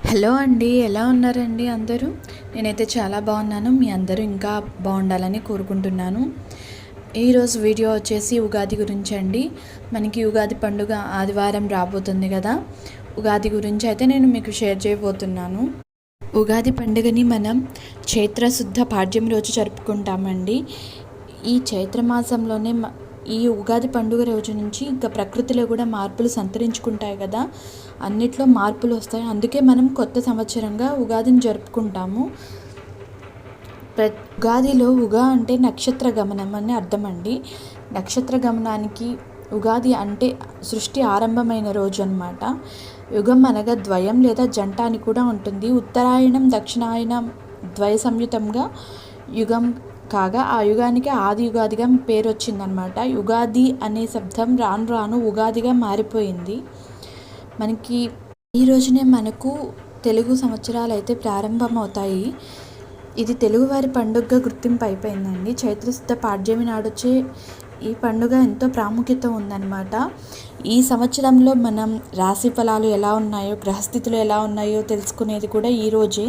Hello అండి, ఎలా ఉన్నారండి అందరూ? నేనైతే చాలా బాగున్నాను. మీ అందరూ ఇంకా బాగుండాలని కోరుకుంటున్నాను. ఈరోజు వీడియో వచ్చేసి ఉగాది గురించి అండి. మనకి ఉగాది పండుగ ఆదివారం రాబోతుంది కదా. ఉగాది గురించి అయితే నేను మీకు షేర్ చేయబోతున్నాను. ఉగాది పండుగని మనం చైత్రశుద్ధ పాడ్యం రోజు జరుపుకుంటామండి. ఈ చైత్రమాసంలోనే ఈ ఉగాది పండుగ రోజు నుంచి ఇంకా ప్రకృతిలో కూడా మార్పులు సంతరించుకుంటాయి కదా, అన్నిట్లో మార్పులు వస్తాయి. అందుకే మనం కొత్త సంవత్సరంగా ఉగాదిని జరుపుకుంటాము. ఉగాదిలో ఉగా అంటే నక్షత్ర గమనం అని అర్థం అండి. నక్షత్ర గమనానికి ఉగాది అంటే సృష్టి ఆరంభమైన రోజు అన్నమాట. యుగం అనగా ద్వయం లేదా జంట అని కూడా ఉంటుంది. ఉత్తరాయణం దక్షిణాయనం ద్వయ సంయుతంగా యుగం కాగా ఆ యుగానికి ఆది యుగాదిగా పేరు వచ్చిందనమాట. యుగాది అనే శబ్దం రాను రాను ఉగాదిగా మారిపోయింది. మనకి ఈ రోజునే మనకు తెలుగు సంవత్సరాలు అయితే ప్రారంభమవుతాయి. ఇది తెలుగువారి పండుగగా గుర్తింపు అయిపోయిందండి. చైత్రశుద్ధ పాడ్యమి నాడొచ్చే ఈ పండుగ ఎంతో ప్రాముఖ్యత ఉందన్నమాట. ఈ సంవత్సరంలో మనం రాశి ఫలాలు ఎలా ఉన్నాయో, గ్రహస్థితులు ఎలా ఉన్నాయో తెలుసుకునేది కూడా ఈరోజే.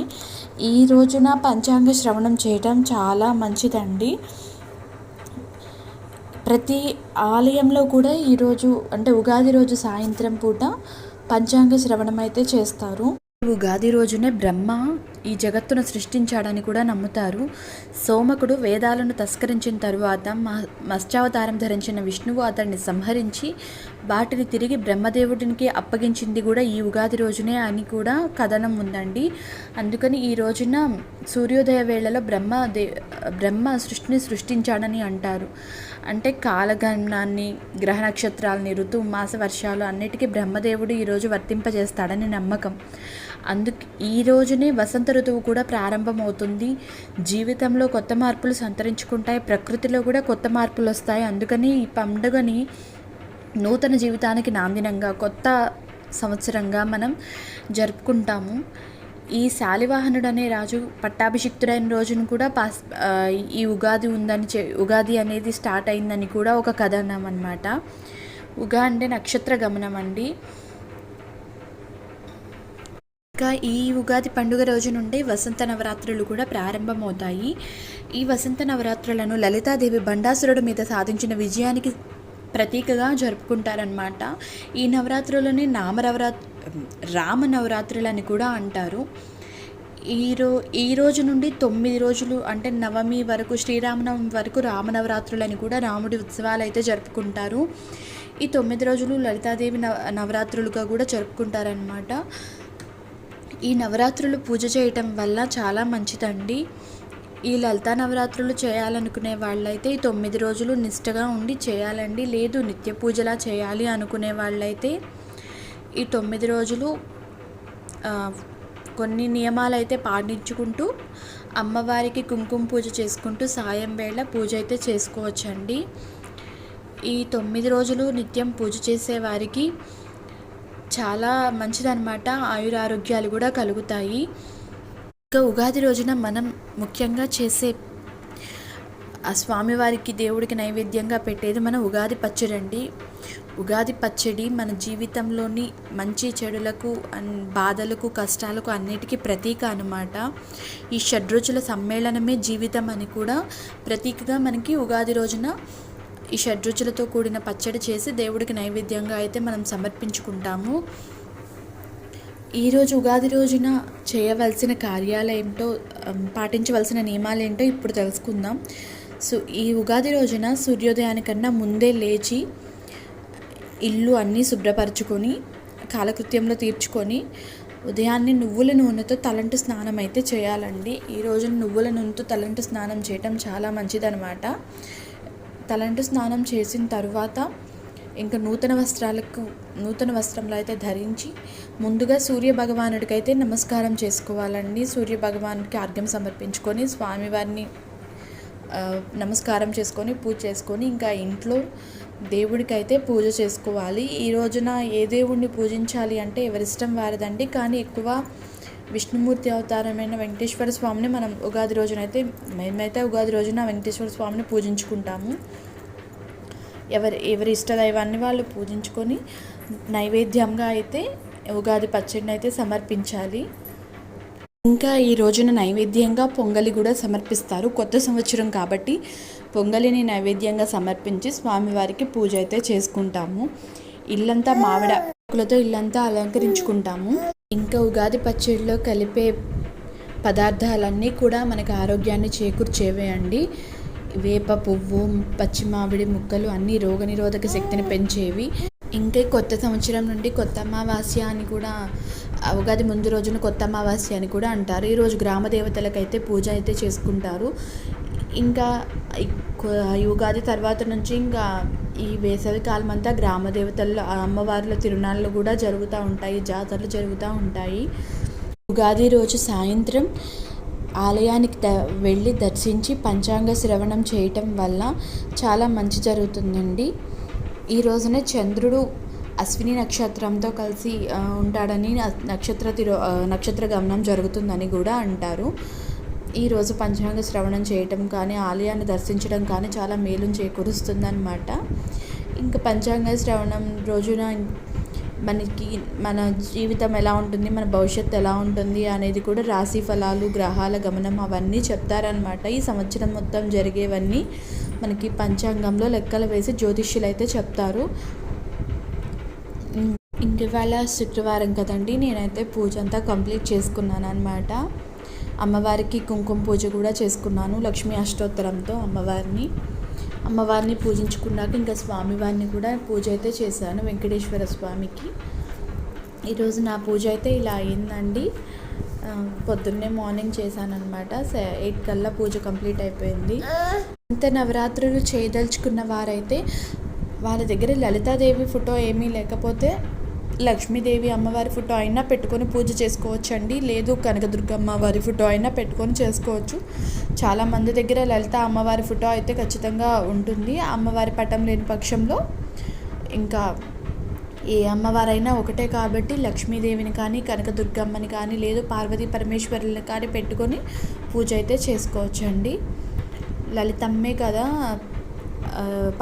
ఈ రోజున పంచాంగ శ్రవణం చేయటం చాలా మంచిదండి. ప్రతి ఆలయంలో కూడా ఈరోజు అంటే ఉగాది రోజు సాయంత్రం పూట పంచాంగ శ్రవణం అయితే చేస్తారు. ఉగాది రోజునే బ్రహ్మ ఈ జగత్తును సృష్టించాడని కూడా నమ్ముతారు. సోమకుడు వేదాలను తస్కరించిన తరువాత మత్స్యావతారం ధరించిన విష్ణువు అతన్ని సంహరించి వాటిని తిరిగి బ్రహ్మదేవుడికి అప్పగించింది కూడా ఈ ఉగాది రోజునే అని కూడా కథనం ఉందండి. అందుకని ఈ రోజున సూర్యోదయ వేళలో బ్రహ్మ సృష్టిని సృష్టించాడని అంటారు. అంటే కాలగమనాన్ని, గ్రహ నక్షత్రాలని, ఋతు మాస వర్షాలు అన్నిటికీ బ్రహ్మదేవుడు ఈరోజు వర్తింపజేస్తాడని నమ్మకం. ఈ రోజునే వసంత ఋతువు కూడా ప్రారంభమవుతుంది. జీవితంలో కొత్త మార్పులు సంతరించుకుంటాయి, ప్రకృతిలో కూడా కొత్త మార్పులు వస్తాయి. అందుకని ఈ పండుగని నూతన జీవితానికి నాందినంగా, కొత్త సంవత్సరంగా మనం జరుపుకుంటాము. ఈ శాలివాహనుడు అనే రాజు పట్టాభిషిక్తుడైన రోజును కూడా ఈ ఉగాది ఉగాది అనేది స్టార్ట్ అయిందని కూడా ఒక కథనం అన్నమాట. ఉగా అంటే నక్షత్ర గమనం అండి. ఇంకా ఈ ఉగాది పండుగ రోజు నుండి వసంత నవరాత్రులు కూడా ప్రారంభమవుతాయి. ఈ వసంత నవరాత్రులను లలితాదేవి బండాసురుడు మీద సాధించిన విజయానికి ప్రతీకగా జరుపుకుంటారనమాట. ఈ నవరాత్రులని రామ నవరాత్రులు అని కూడా అంటారు. ఈ రోజు నుండి 9 రోజులు అంటే నవమి వరకు, శ్రీరామనవమి వరకు రామనవరాత్రులని కూడా రాముడి ఉత్సవాలు అయితే జరుపుకుంటారు. ఈ 9 రోజులు లలితాదేవి నవరాత్రులుగా కూడా జరుపుకుంటారనమాట. ఈ నవరాత్రులు పూజ చేయటం వల్ల చాలా మంచిదండి. ఈ లలితా నవరాత్రులు చేయాలనుకునే వాళ్ళైతే ఈ 9 రోజులు నిష్టగా ఉండి చేయాలండి. లేదు నిత్య పూజలా చేయాలి అనుకునే వాళ్ళైతే ఈ 9 రోజులు కొన్ని నియమాలు అయితే పాటించుకుంటూ అమ్మవారికి కుంకుమ పూజ చేసుకుంటూ సాయం వేళ పూజ అయితే చేసుకోవచ్చండి. ఈ 9 రోజులు నిత్యం పూజ చేసేవారికి చాలా మంచిదన్నమాట. ఆయురారోగ్యాలు కూడా కలుగుతాయి. ఇంకా ఉగాది రోజున మనం ముఖ్యంగా చేసే ఆ స్వామివారికి, దేవుడికి నైవేద్యంగా పెట్టేది మన ఉగాది పచ్చడి అండి. ఉగాది పచ్చడి మన జీవితంలోని మంచి చెడులకు, బాధలకు, కష్టాలకు అన్నిటికీ ప్రతీక అన్నమాట. ఈ షడ్రుచుల సమ్మేళనమే జీవితం అని కూడా ప్రతీకగా మనకి ఉగాది రోజున ఈ షడ్రుచులతో కూడిన పచ్చడి చేసి దేవుడికి నైవేద్యంగా అయితే మనం సమర్పించుకుంటాము. ఈరోజు ఉగాది రోజున చేయవలసిన కార్యాలు ఏంటో, పాటించవలసిన నియమాలు ఏంటో ఇప్పుడు తెలుసుకుందాం. ఈ ఉగాది రోజున సూర్యోదయానికన్నా ముందే లేచి ఇల్లు అన్నీ శుభ్రపరచుకొని కాలకృత్యంలో తీర్చుకొని ఉదయాన్నే నువ్వుల నూనెతో తలంటు స్నానం అయితే చేయాలండి. ఈ రోజున నువ్వుల నూనెతో తలంటు స్నానం చేయటం చాలా మంచిదన్నమాట. తలంటు స్నానం చేసిన తర్వాత ఇంకా నూతన వస్త్రంలో అయితే ధరించి ముందుగా సూర్య భగవానుడికి అయితే నమస్కారం చేసుకోవాలండి. సూర్య భగవానుడికి ఆర్ఘ్యం సమర్పించుకొని స్వామివారిని నమస్కారం చేసుకొని పూజ చేసుకొని ఇంకా ఇంట్లో దేవుడికి అయితే పూజ చేసుకోవాలి. ఈ రోజున ఏ దేవుడిని పూజించాలి అంటే ఎవరిష్టం వారిదండి. కానీ ఎక్కువ విష్ణుమూర్తి అవతారమైన వెంకటేశ్వర స్వామిని మనం మేమైతే ఉగాది రోజున వెంకటేశ్వర స్వామిని పూజించుకుంటాము. ఎవరి ఇష్టదైవాన్ని వాళ్ళు పూజించుకొని నైవేద్యంగా అయితే ఉగాది పచ్చడిని అయితే సమర్పించాలి. ఇంకా ఈ రోజున నైవేద్యంగా పొంగలి కూడా సమర్పిస్తారు. కొత్త సంవత్సరం కాబట్టి పొంగలిని నైవేద్యంగా సమర్పించి స్వామివారికి పూజ అయితే చేసుకుంటాము. ఇల్లంతా మామిడి ఆకులతో ఇల్లంతా అలంకరించుకుంటాము. ఇంకా ఉగాది పచ్చడిలో కలిపే పదార్థాలన్నీ కూడా మనకు ఆరోగ్యాన్ని చేకూర్చేవే అండి. వేప పువ్వు, పచ్చి మామిడి ముక్కలు అన్నీ రోగనిరోధక శక్తిని పెంచేవి. ఇంకా కొత్త సంవత్సరం నుండి కొత్త అమావాస్య అని కూడా, ఉగాది ముందు రోజున కొత్త అమావాస్య అని కూడా అంటారు. ఈరోజు గ్రామ దేవతలకైతే పూజ అయితే చేసుకుంటారు. ఇంకా ఉగాది తర్వాత నుంచి ఇంకా ఈ వేసవి కాలం అంతా గ్రామ దేవతల్లో అమ్మవార్ల తిరునాళ్ళు కూడా జరుగుతూ ఉంటాయి, జాతరలు జరుగుతూ ఉంటాయి. ఉగాది రోజు సాయంత్రం ఆలయానికి వెళ్ళి దర్శించి పంచాంగ శ్రవణం చేయటం వల్ల చాలా మంచి జరుగుతుందండి. ఈ రోజునే చంద్రుడు అశ్విని నక్షత్రంతో కలిసి ఉంటాడని, నక్షత్ర గమనం జరుగుతుందని కూడా అంటారు. ఈరోజు పంచాంగ శ్రవణం చేయటం కానీ, ఆలయాన్ని దర్శించడం కానీ చాలా మేలును చేకూరుస్తుందన్నమాట. ఇంకా పంచాంగ శ్రవణం రోజున మనకి మన జీవితం ఎలా ఉంటుంది, మన భవిష్యత్తు ఎలా ఉంటుంది అనేది కూడా రాశి ఫలాలు, గ్రహాల గమనం అవన్నీ చెప్తారనమాట. ఈ సంవత్సరం మొత్తం జరిగేవన్నీ మనకి పంచాంగంలో లెక్కలు వేసి జ్యోతిష్యులు అయితే చెప్తారు. ఇంక ఇవాళ శుక్రవారం కదండి, నేనైతే పూజ అంతా కంప్లీట్ చేసుకున్నాను అనమాట. అమ్మవారికి కుంకుమ పూజ కూడా చేసుకున్నాను. లక్ష్మీ అష్టోత్తరంతో అమ్మవారిని పూజించుకున్నాక ఇంకా స్వామివారిని కూడా పూజ అయితే చేశాను, వెంకటేశ్వర స్వామికి. ఈరోజు నా పూజ అయితే ఇలా అయిందండి. పొద్దున్నే మార్నింగ్ చేశానమాట. 8 కల్లా పూజ కంప్లీట్ అయిపోయింది. ఇంత నవరాత్రులు చేయదలుచుకున్న వారైతే వాళ్ళ దగ్గర లలితాదేవి ఫోటో ఏమీ లేకపోతే లక్ష్మీదేవి అమ్మవారి ఫోటో అయినా పెట్టుకొని పూజ చేసుకోవచ్చండి. లేదు కనకదుర్గ అమ్మవారి ఫోటో అయినా పెట్టుకొని చేసుకోవచ్చు. చాలామంది దగ్గర లలిత అమ్మవారి ఫోటో అయితే ఖచ్చితంగా ఉంటుంది. అమ్మవారి పటం లేని పక్షంలో ఇంకా ఏ అమ్మవారైనా ఒకటే కాబట్టి లక్ష్మీదేవిని కానీ, కనకదుర్గమ్మని కానీ, లేదు పార్వతీ పరమేశ్వరుని కానీ పెట్టుకొని పూజ అయితే చేసుకోవచ్చండి. లలితమ్మే కదా,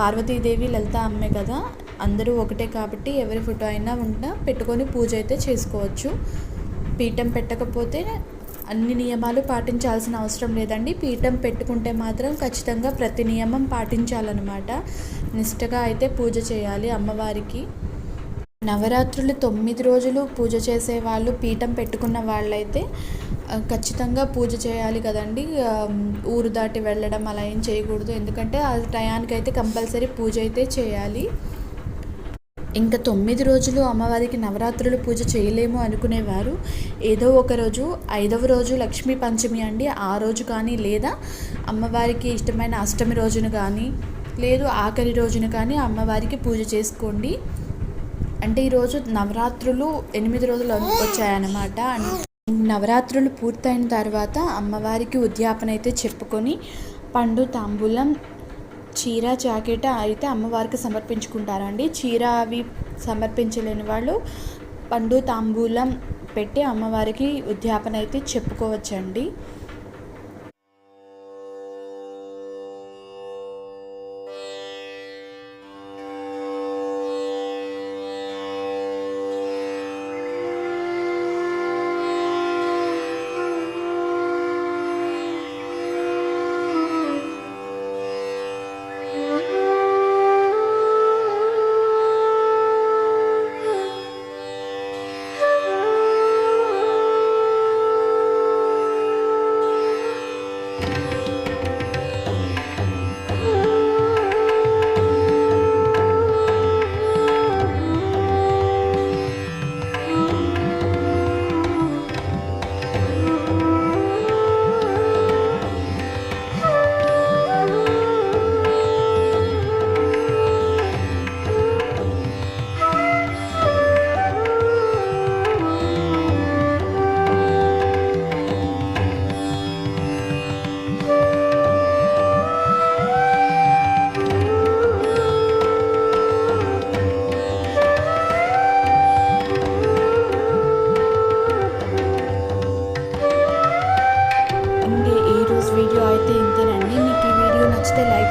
పార్వతీదేవి లలిత అమ్మే కదా, అందరూ ఒకటే కాబట్టి ఎవరి ఫోటో అయినా పెట్టుకొని పూజ అయితే చేసుకోవచ్చు. పీఠం పెట్టకపోతే అన్ని నియమాలు పాటించాల్సిన అవసరం లేదండి. పీఠం పెట్టుకుంటే మాత్రం ఖచ్చితంగా ప్రతి నియమం పాటించాలన్నమాట. నిష్టగా అయితే పూజ చేయాలి అమ్మవారికి. నవరాత్రులు 9 రోజులు పూజ చేసే వాళ్ళు, పీఠం పెట్టుకున్న వాళ్ళైతే ఖచ్చితంగా పూజ చేయాలి కదండి. ఊరు దాటి వెళ్ళడం అలా ఏం చేయకూడదు. ఎందుకంటే ఆ టయానికైతే కంపల్సరీ పూజ అయితే చేయాలి. ఇంకా 9 రోజులు అమ్మవారికి నవరాత్రులు పూజ చేయలేము అనుకునేవారు ఏదో ఒక రోజు, 5వ రోజు లక్ష్మీ పంచమి అండి, ఆ రోజు కానీ, లేదా అమ్మవారికి ఇష్టమైన అష్టమి రోజున కానీ, లేదు ఆఖరి రోజున కానీ అమ్మవారికి పూజ చేసుకోండి. అంటే ఈరోజు నవరాత్రులు 8 రోజులు వచ్చాయన్నమాట. నవరాత్రులు పూర్తయిన తర్వాత అమ్మవారికి ఉద్యాపన అయితే చెప్పుకొని పండు, తాంబూలం, చీర, జాకెట్ అయితే అమ్మవారికి సమర్పించుకుంటారండి. చీర అవి సమర్పించలేని వాళ్ళు పండు, తాంబూలం పెట్టి అమ్మవారికి ఉద్యాపన అయితే చెప్పుకోవచ్చండి.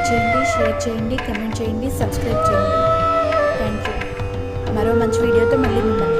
చేయండి, షేర్ చేయండి, కమెంట్ చేయండి, సబ్స్క్రైబ్ చేయండి. Thank you. మరో మంచి వీడియోతో మళ్ళీ మిమ్మల్ని